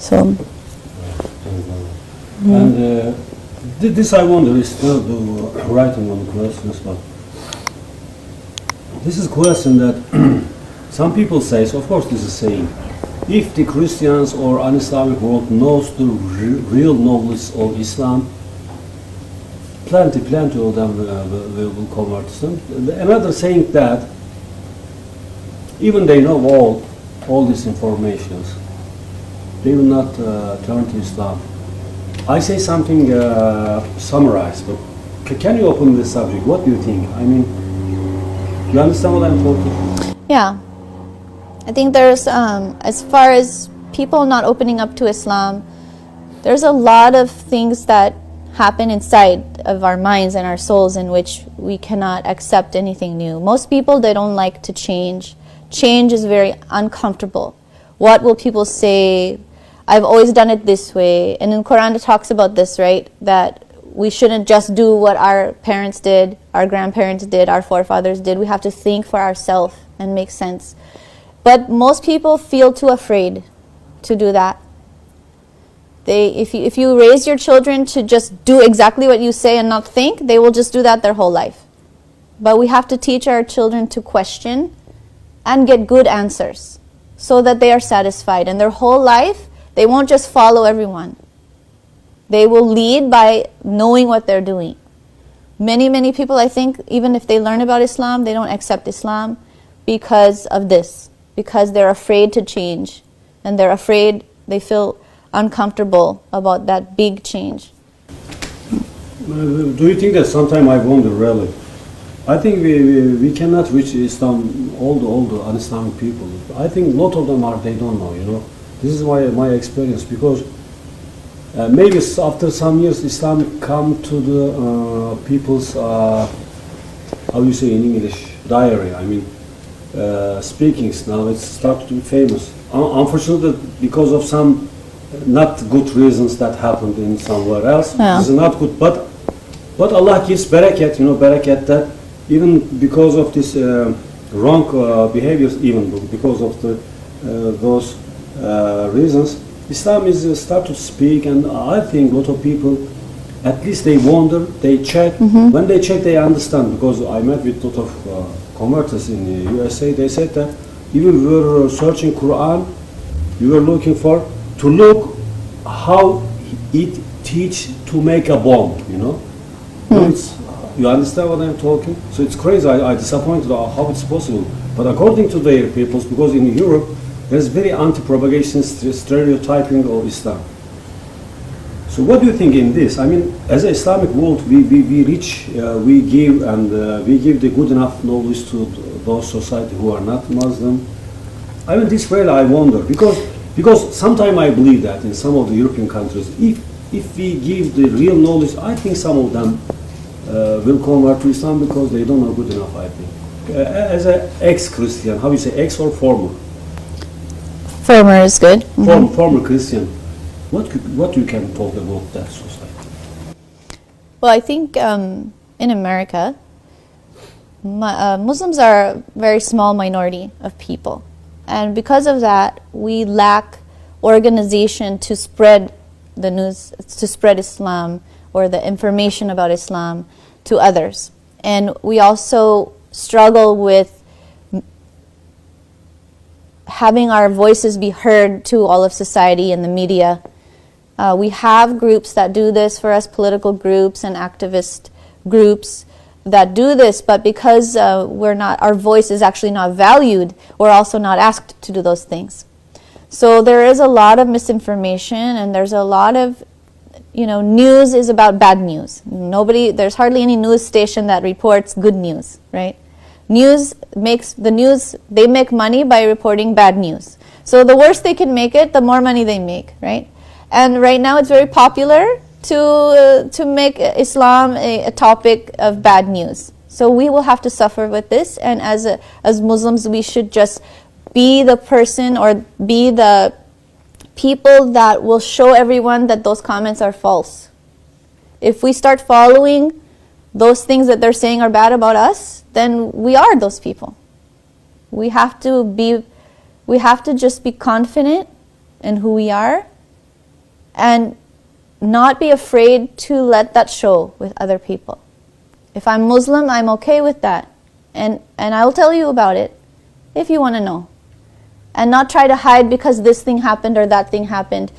So, and this I wonder is still the writing on the questions, but this is a question that some people say, so of course this is saying, if the Christians or un-Islamic world knows the real knowledge of Islam, plenty of them will convert to Islam. Another saying that even they know all these informations, they will not turn to Islam. I say something summarized, but can you open this subject? What do you think? I mean, you understand what I'm talking? yeah. I think there's, as far as people not opening up to Islam, there's a lot of things that happen inside of our minds and our souls in which we cannot accept anything new. Most people, they don't like to change. Change is very uncomfortable. What will people say? I've always done it this way. And in Quran it talks about this, right? That we shouldn't just do what our parents did, our grandparents did, our forefathers did. We have to think for ourselves and make sense. But most people feel too afraid to do that. If you raise your children to just do exactly what you say and not think, they will just do that their whole life. But we have to teach our children to question and get good answers so that they are satisfied. And their whole life, they won't just follow everyone. They will lead by knowing what they're doing. Many people, I think, even if they learn about Islam, they don't accept Islam because of this. Because they're afraid to change. And they're afraid, they feel uncomfortable about that big change. Do you think that sometimes I wonder really? I think we cannot reach Islam, all the un-Islamic people. I think a lot of them they don't know, you know. This is my experience, because maybe after some years Islam come to the people's, how you say in English, diary, I mean, speakings. Now it's started to be famous. Unfortunately, because of some not good reasons that happened in somewhere else, this is not good. But Allah gives barakat, you know, barakat, that even because of this wrong behaviors, even because of those reasons, Islam is start to speak, and I think a lot of people, at least they wonder, they check. When they check, they understand. Because I met with a lot of converters in the USA. They said that even we were searching Quran, we were looking to look how it teach to make a bomb, you know. You understand what I'm talking? So it's crazy. I disappointed how it's possible. But according to their peoples, because in Europe there's very anti-propagation stereotyping of Islam. So what do you think in this? I mean, as an Islamic world, we reach, we give, and we give the good enough knowledge to those society who are not Muslim. I mean, this really I wonder, because sometimes I believe that in some of the European countries, if we give the real knowledge, I think some of them will convert to Islam because they don't know good enough, I think. As an ex-Christian, how you say, ex or former? Former is good. Former Christian. What you can talk about that society? Well, I think in America, Muslims are a very small minority of people. And because of that, we lack organization to spread the news, to spread Islam or the information about Islam to others. And we also struggle with having our voices be heard to all of society and the media. We have groups that do this for us, political groups and activist groups that do this, but because our voice is actually not valued, we're also not asked to do those things. So there is a lot of misinformation, and there's a lot of, news is about bad news. There's hardly any news station that reports good news, right? They make money by reporting bad news. So the worse they can make it, the more money they make, right? And right now it's very popular to make Islam a topic of bad news. So we will have to suffer with this, and as Muslims we should just be the person or be the people that will show everyone that those comments are false. If we start following those things that they're saying are bad about us, then we are those people. We have to just be confident in who we are and not be afraid to let that show with other people. If I'm Muslim, I'm okay with that. And I'll tell you about it if you want to know. And not try to hide because this thing happened or that thing happened.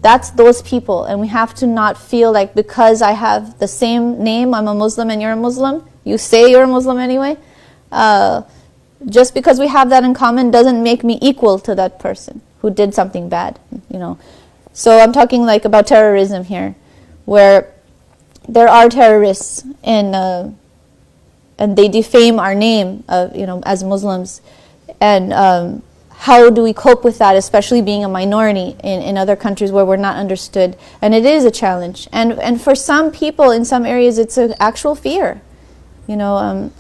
That's those people. And we have to not feel like because I have the same name, I'm a Muslim and you're a Muslim, you say you're a Muslim anyway, just because we have that in common doesn't make me equal to that person who did something bad, you know. So I'm talking like about terrorism here, where there are terrorists and they defame our name, you know, as Muslims, and how do we cope with that, especially being a minority in other countries where we're not understood, and it is a challenge. And for some people in some areas, it's an actual fear, you know.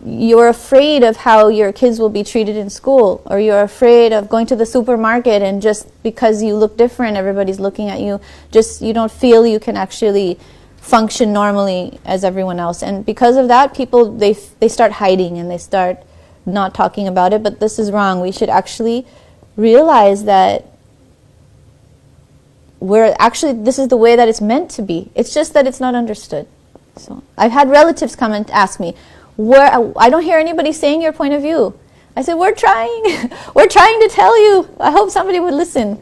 You're afraid of how your kids will be treated in school, or you're afraid of going to the supermarket and just because you look different, everybody's looking at you, just you don't feel you can actually function normally as everyone else. And because of that, people, they start hiding and they start not talking about it, but this is wrong. We should actually realize that this is the way that it's meant to be. It's just that it's not understood. So I've had relatives come and ask me, I don't hear anybody saying your point of view. I said, we're trying. We're trying to tell you. I hope somebody would listen.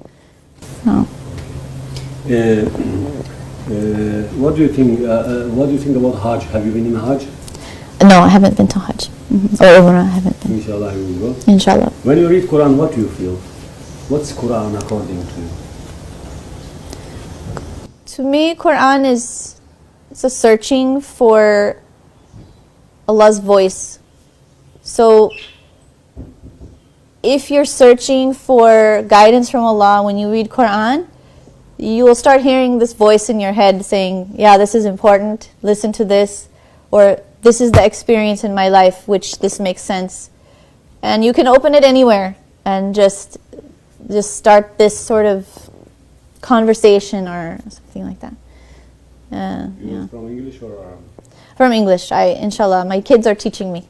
No. What do you think? What do you think about Hajj? Have you been in Hajj? No, I haven't been to Hajj. Or Umrah, I haven't been. Inshallah, you will go. Inshallah. When you read Quran, what do you feel? What's Quran according to you? To me, Quran it's a searching for Allah's voice. So if you're searching for guidance from Allah when you read Quran, you will start hearing this voice in your head saying, yeah, this is important, listen to this, or this is the experience in my life which this makes sense. And you can open it anywhere and just start this sort of conversation or something like that. Yeah. From English or Arabic? From English, inshallah. My kids are teaching me.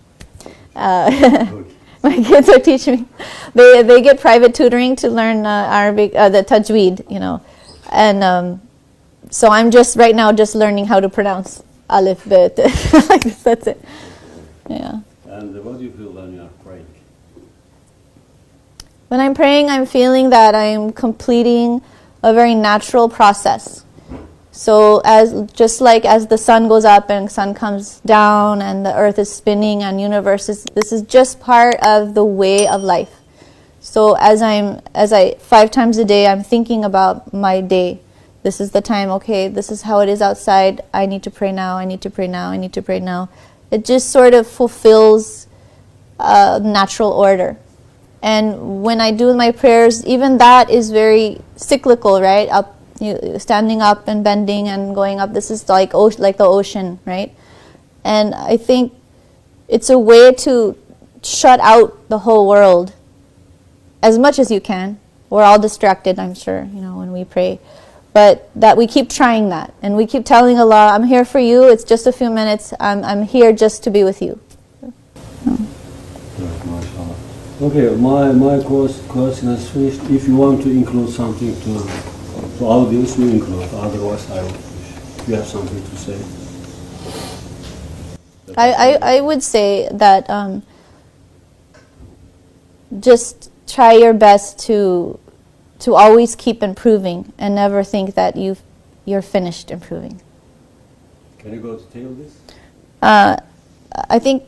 My kids are teaching me. They get private tutoring to learn Arabic, the tajweed, you know. And so I'm just right now just learning how to pronounce alif, bet. Like this, that's it. Yeah. And what do you feel when you are praying? When I'm praying, I'm feeling that I'm completing a very natural process. So just like as the sun goes up and sun comes down and the earth is spinning and this is just part of the way of life. So as I 5 times a day, I'm thinking about my day. This is the time, okay, this is how it is outside. I need to pray now, I need to pray now, I need to pray now. It just sort of fulfills natural order. And when I do my prayers, even that is very cyclical, right? Standing up and bending and going up. This is like the ocean, right? And I think it's a way to shut out the whole world as much as you can. We're all distracted, I'm sure, you know, when we pray. But that we keep trying that. And we keep telling Allah, I'm here for you. It's just a few minutes. I'm here just to be with you. Okay, my question is finished. If you want to include something to audience, we include. Otherwise, I will finish. If you have something to say. I would say that just try your best to always keep improving and never think that you're finished improving. Can you go detail this? I think,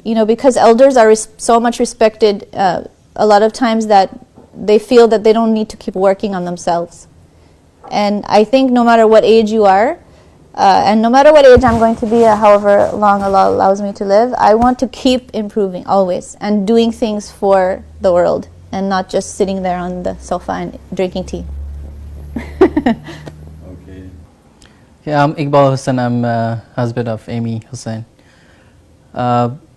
you know, because elders are so much respected, a lot of times that they feel that they don't need to keep working on themselves. And I think no matter what age you are, and no matter what age I'm going to be, however long Allah allows me to live, I want to keep improving always and doing things for the world and not just sitting there on the sofa and drinking tea. Okay. Yeah, I'm Iqbal Hussain. I'm husband of Amy Hussain.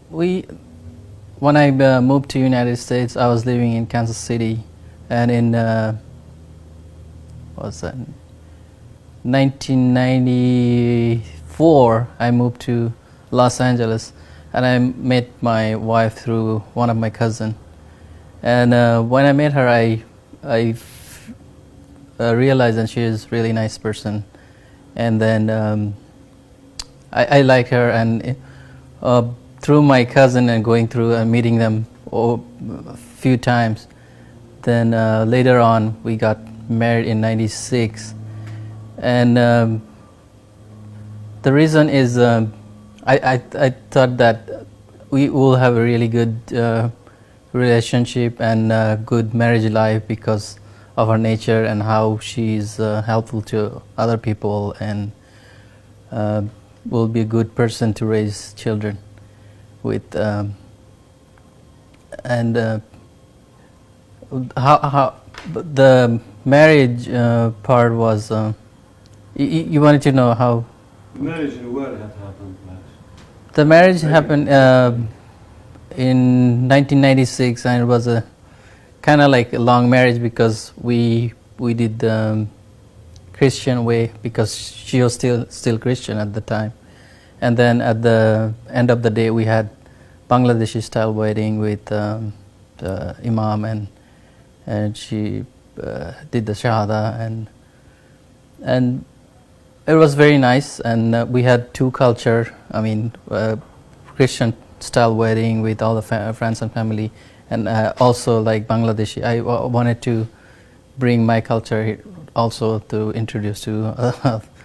When I moved to United States, I was living in Kansas City, and in 1994, I moved to Los Angeles, and I met my wife through one of my cousins. And when I met her, realized that she is really nice person, and then I like her, and through my cousin and going through and meeting them a few times, then later on we got married in '96, and the reason is I thought that we will have a really good relationship and good marriage life because of her nature and how she's helpful to other people, and will be a good person to raise children with. And how the marriage part was. You wanted to know how Marriage where had happened, Max? the marriage happened in 1996, and it was a kind of like a long marriage because we did the Christian way because she was still Christian at the time, and then at the end of the day we had Bangladeshi style wedding with the imam, and she did the shahada, and it was very nice, and we had two culture. I mean, Christian style wedding with all the friends and family, and also like Bangladeshi. I wanted to bring my culture here also to introduce to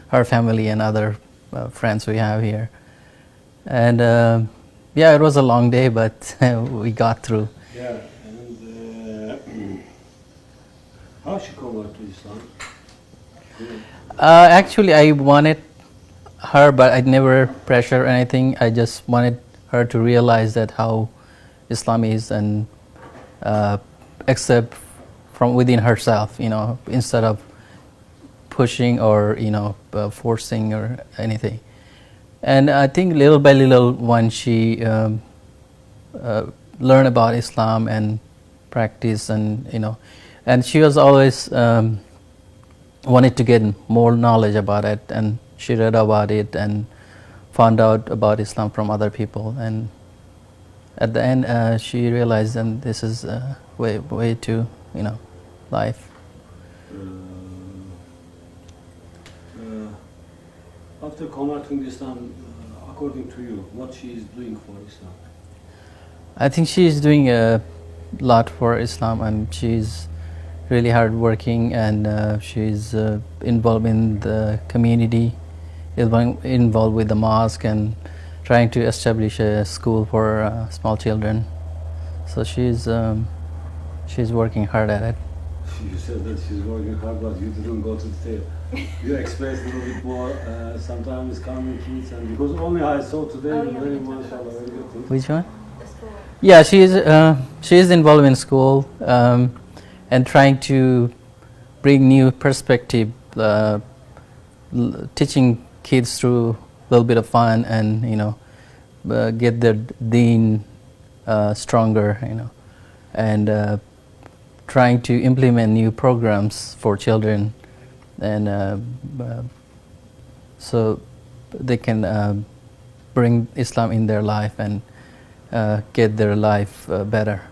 her family and other friends we have here. And yeah, it was a long day, but we got through. Yeah, and how she converted to Islam? Actually, I wanted her, but I never pressure anything. I just wanted her to realize that how Islam is and accept from within herself, instead of pushing or forcing or anything. And I think little by little, when she learned about Islam and practice, and she was always wanted to get more knowledge about it, and she read about it and found out about Islam from other people, and at the end she realized that this is way to life. After converting to Islam, according to you, what she is doing for Islam? I think she is doing a lot for Islam, and she's really hardworking, and she's involved in the community, involved with the mosque, and trying to establish a school for small children. So she's working hard at it. You said that she's working hard, but you didn't go to detail. You expressed a little bit more. Sometimes coming kids, and because only I saw today, very mashallah, very good. Which one? Yeah, she is involved in school, and trying to bring new perspective, teaching kids through a little bit of fun, and get their deen stronger, and trying to implement new programs for children, and so they can bring Islam in their life and get their life better.